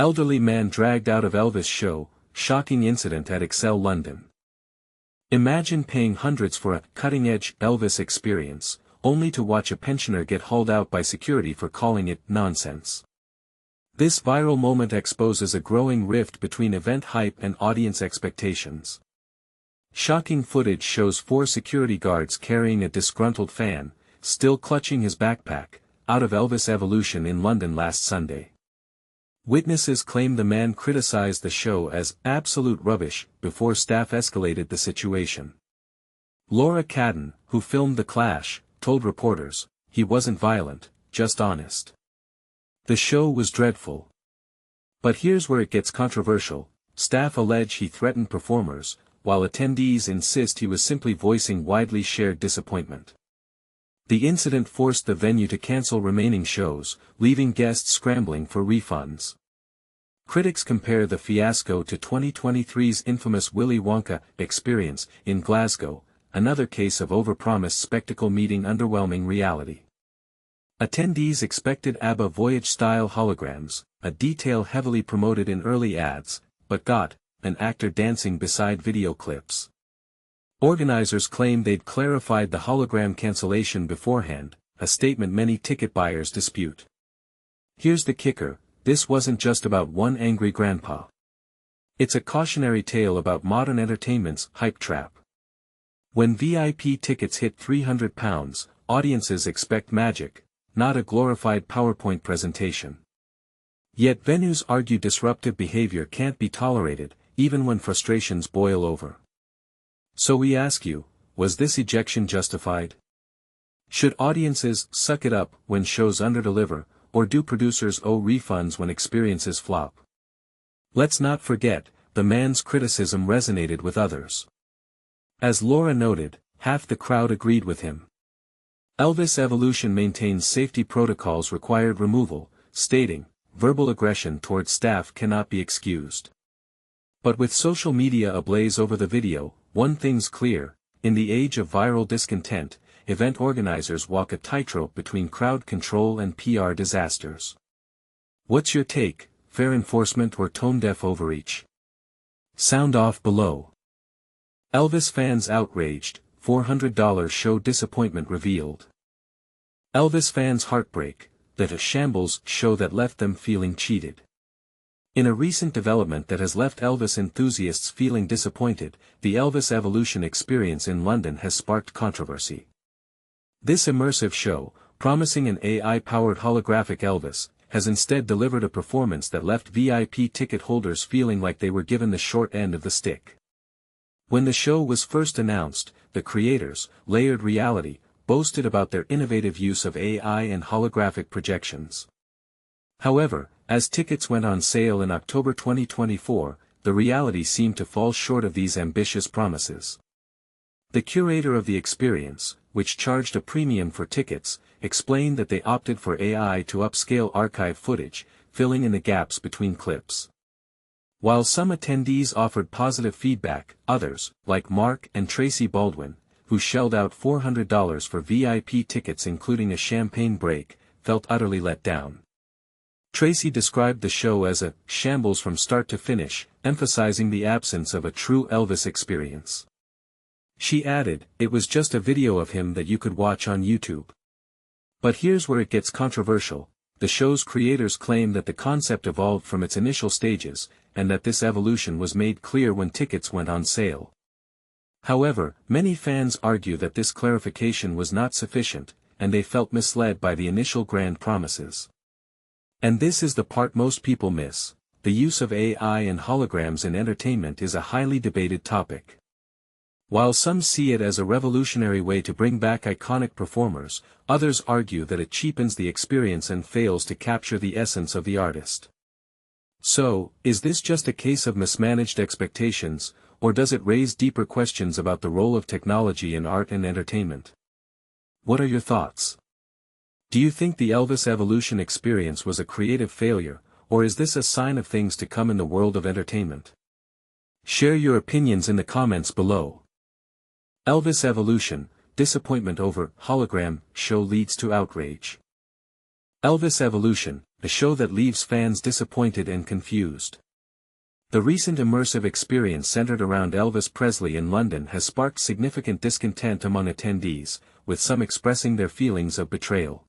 Elderly man dragged out of Elvis show, shocking incident at Excel London. Imagine paying hundreds for a cutting-edge Elvis experience, only to watch a pensioner get hauled out by security for calling it nonsense. This viral moment exposes a growing rift between event hype and audience expectations. Shocking footage shows 4 security guards carrying a disgruntled fan, still clutching his backpack, out of Elvis Evolution in London last Sunday. Witnesses claim the man criticized the show as absolute rubbish before staff escalated the situation. Laura Cadden, who filmed the clash, told reporters, "He wasn't violent, just honest. The show was dreadful." But here's where it gets controversial. Staff allege he threatened performers, while attendees insist he was simply voicing widely shared disappointment. The incident forced the venue to cancel remaining shows, leaving guests scrambling for refunds. Critics compare the fiasco to 2023's infamous Willy Wonka experience in Glasgow, another case of overpromised spectacle meeting underwhelming reality. Attendees expected ABBA Voyage-style holograms, a detail heavily promoted in early ads, but got an actor dancing beside video clips. Organizers claim they'd clarified the hologram cancellation beforehand, a statement many ticket buyers dispute. Here's the kicker, this wasn't just about one angry grandpa. It's a cautionary tale about modern entertainment's hype trap. When VIP tickets hit £300, audiences expect magic, not a glorified PowerPoint presentation. Yet venues argue disruptive behavior can't be tolerated, even when frustrations boil over. So we ask you, was this ejection justified? Should audiences suck it up when shows underdeliver, or do producers owe refunds when experiences flop? Let's not forget, the man's criticism resonated with others. As Laura noted, half the crowd agreed with him. Elvis Evolution maintains safety protocols required removal, stating, verbal aggression towards staff cannot be excused. But with social media ablaze over the video, one thing's clear, in the age of viral discontent, event organizers walk a tightrope between crowd control and PR disasters. What's your take, fair enforcement or tone-deaf overreach? Sound off below. Elvis fans outraged, $400 show disappointment revealed. Elvis fans heartbreak, that a shambles show that left them feeling cheated. In a recent development that has left Elvis enthusiasts feeling disappointed, the Elvis Evolution experience in London has sparked controversy. This immersive show, promising an AI-powered holographic Elvis, has instead delivered a performance that left VIP ticket holders feeling like they were given the short end of the stick. When the show was first announced, the creators, Layered Reality, boasted about their innovative use of AI and holographic projections. However, as tickets went on sale in October 2024, the reality seemed to fall short of these ambitious promises. The curator of the experience, which charged a premium for tickets, explained that they opted for AI to upscale archive footage, filling in the gaps between clips. While some attendees offered positive feedback, others, like Mark and Tracy Baldwin, who shelled out $400 for VIP tickets including a champagne break, felt utterly let down. Tracy described the show as a shambles from start to finish, emphasizing the absence of a true Elvis experience. She added, "It was just a video of him that you could watch on YouTube." But here's where it gets controversial. The show's creators claim that the concept evolved from its initial stages, and that this evolution was made clear when tickets went on sale. However, many fans argue that this clarification was not sufficient, and they felt misled by the initial grand promises. And this is the part most people miss: the use of AI and holograms in entertainment is a highly debated topic. While some see it as a revolutionary way to bring back iconic performers, others argue that it cheapens the experience and fails to capture the essence of the artist. So, is this just a case of mismanaged expectations, or does it raise deeper questions about the role of technology in art and entertainment? What are your thoughts? Do you think the Elvis Evolution experience was a creative failure, or is this a sign of things to come in the world of entertainment? Share your opinions in the comments below. Elvis Evolution, disappointment over hologram show leads to outrage. Elvis Evolution, a show that leaves fans disappointed and confused. The recent immersive experience centered around Elvis Presley in London has sparked significant discontent among attendees, with some expressing their feelings of betrayal.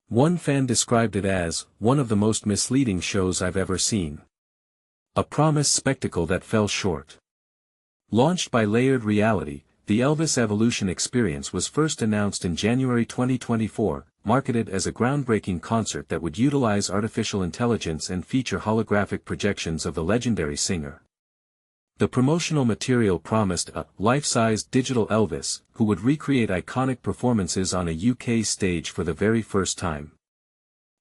One fan described it as, "one of the most misleading shows I've ever seen. A promised spectacle that fell short." Launched by Layered Reality, the Elvis Evolution experience was first announced in January 2024, marketed as a groundbreaking concert that would utilize artificial intelligence and feature holographic projections of the legendary singer. The promotional material promised a life-sized digital Elvis, who would recreate iconic performances on a UK stage for the very first time.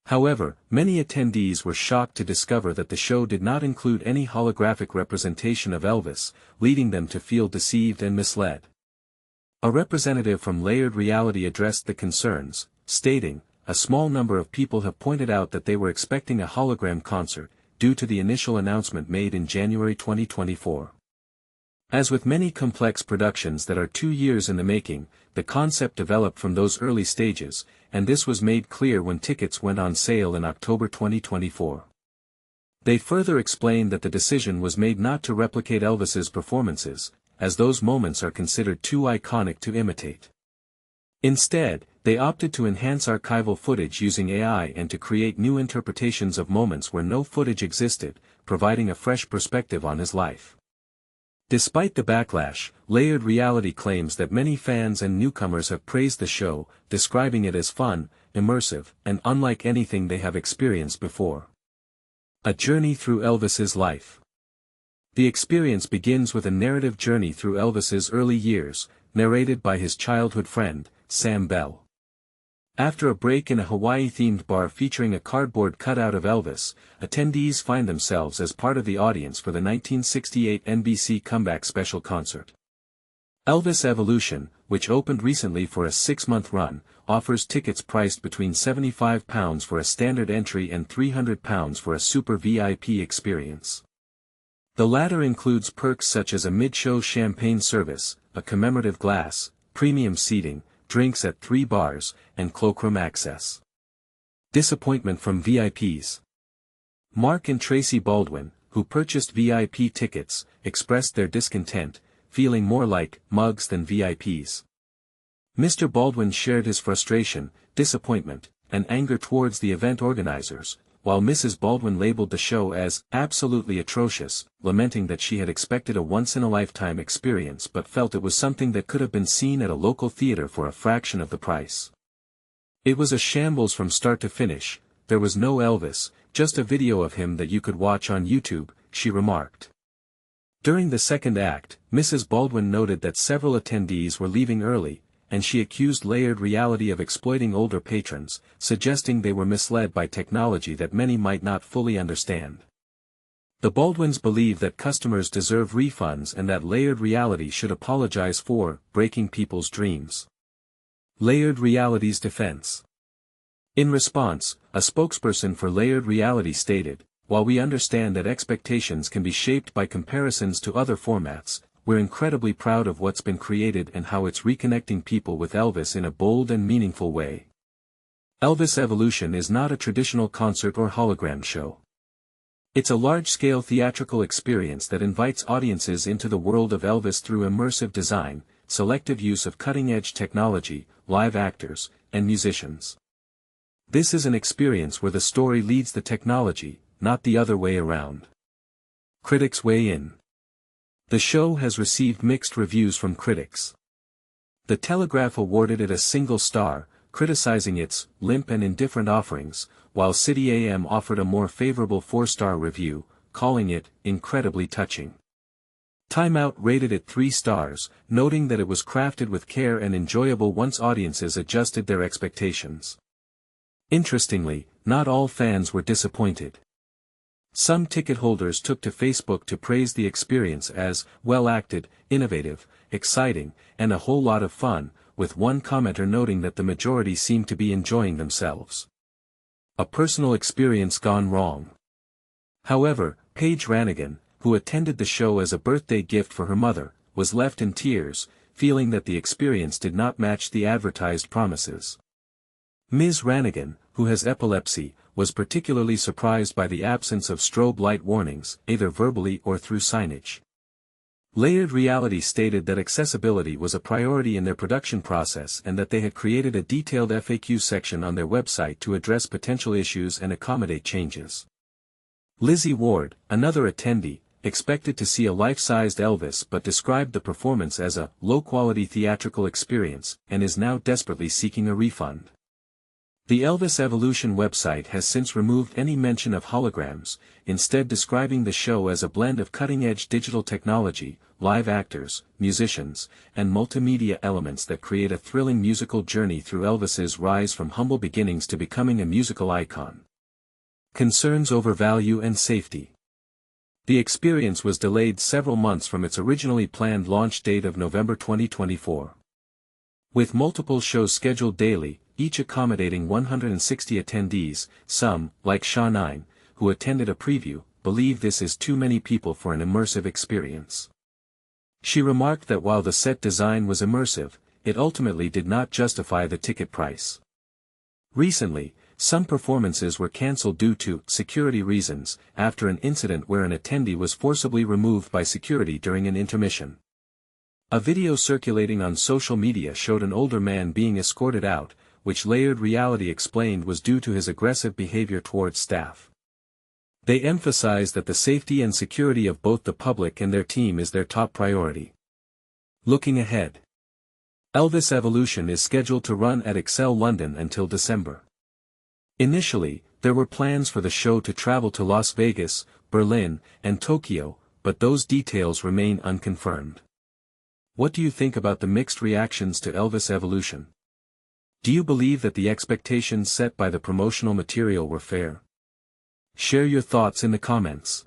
However, many attendees were shocked to discover that the show did not include any holographic representation of Elvis, leading them to feel deceived and misled. A representative from Layered Reality addressed the concerns, stating, "A small number of people have pointed out that they were expecting a hologram concert, due to the initial announcement made in January 2024. As with many complex productions that are 2 years in the making, the concept developed from those early stages, and this was made clear when tickets went on sale in October 2024. They further explained that the decision was made not to replicate Elvis's performances, as those moments are considered too iconic to imitate. Instead, they opted to enhance archival footage using AI and to create new interpretations of moments where no footage existed, providing a fresh perspective on his life." Despite the backlash, Layered Reality claims that many fans and newcomers have praised the show, describing it as fun, immersive, and unlike anything they have experienced before. A journey through Elvis's life. The experience begins with a narrative journey through Elvis's early years, narrated by his childhood friend, Sam Bell. After a break in a Hawaii-themed bar featuring a cardboard cutout of Elvis, attendees find themselves as part of the audience for the 1968 NBC Comeback Special concert. Elvis Evolution, which opened recently for a 6-month run, offers tickets priced between £75 for a standard entry and £300 for a super VIP experience. The latter includes perks such as a mid-show champagne service, a commemorative glass, premium seating, drinks at 3 bars, and cloakroom access. Disappointment from VIPs. Mark and Tracy Baldwin, who purchased VIP tickets, expressed their discontent, feeling more like mugs than VIPs. Mr. Baldwin shared his frustration, disappointment, and anger towards the event organizers, while Mrs. Baldwin labeled the show as absolutely atrocious, lamenting that she had expected a once-in-a-lifetime experience but felt it was something that could have been seen at a local theater for a fraction of the price. "It was a shambles from start to finish, there was no Elvis, just a video of him that you could watch on YouTube," she remarked. During the second act, Mrs. Baldwin noted that several attendees were leaving early, and she accused Layered Reality of exploiting older patrons, suggesting they were misled by technology that many might not fully understand. The Baldwins believe that customers deserve refunds and that Layered Reality should apologize for breaking people's dreams. Layered Reality's defense. In response, a spokesperson for Layered Reality stated, "While we understand that expectations can be shaped by comparisons to other formats, we're incredibly proud of what's been created and how it's reconnecting people with Elvis in a bold and meaningful way." Elvis Evolution is not a traditional concert or hologram show. It's a large-scale theatrical experience that invites audiences into the world of Elvis through immersive design, selective use of cutting-edge technology, live actors, and musicians. This is an experience where the story leads the technology, not the other way around. Critics weigh in. The show has received mixed reviews from critics. The Telegraph awarded it a single star, criticizing its limp and indifferent offerings, while City AM offered a more favorable 4-star review, calling it incredibly touching. Time Out rated it 3 stars, noting that it was crafted with care and enjoyable once audiences adjusted their expectations. Interestingly, not all fans were disappointed. Some ticket holders took to Facebook to praise the experience as well-acted, innovative, exciting, and a whole lot of fun, with one commenter noting that the majority seemed to be enjoying themselves. A personal experience gone wrong. However, Paige Ranigan, who attended the show as a birthday gift for her mother, was left in tears, feeling that the experience did not match the advertised promises. Ms. Ranigan, who has epilepsy, was particularly surprised by the absence of strobe light warnings, either verbally or through signage. Layered Reality stated that accessibility was a priority in their production process and that they had created a detailed FAQ section on their website to address potential issues and accommodate changes. Lizzie Ward, another attendee, expected to see a life-sized Elvis but described the performance as a low-quality theatrical experience and is now desperately seeking a refund. The Elvis Evolution website has since removed any mention of holograms, instead describing the show as a blend of cutting-edge digital technology, live actors, musicians, and multimedia elements that create a thrilling musical journey through Elvis's rise from humble beginnings to becoming a musical icon. Concerns over value and safety. The experience was delayed several months from its originally planned launch date of November 2024. With multiple shows scheduled daily, each accommodating 160 attendees, some, like Shaw 9, who attended a preview, believe this is too many people for an immersive experience. She remarked that while the set design was immersive, it ultimately did not justify the ticket price. Recently, some performances were cancelled due to security reasons, after an incident where an attendee was forcibly removed by security during an intermission. A video circulating on social media showed an older man being escorted out, which Layered Reality explained was due to his aggressive behavior towards staff. They emphasized that the safety and security of both the public and their team is their top priority. Looking ahead. Elvis Evolution is scheduled to run at Excel London until December. Initially, there were plans for the show to travel to Las Vegas, Berlin, and Tokyo, but those details remain unconfirmed. What do you think about the mixed reactions to Elvis Evolution? Do you believe that the expectations set by the promotional material were fair? Share your thoughts in the comments.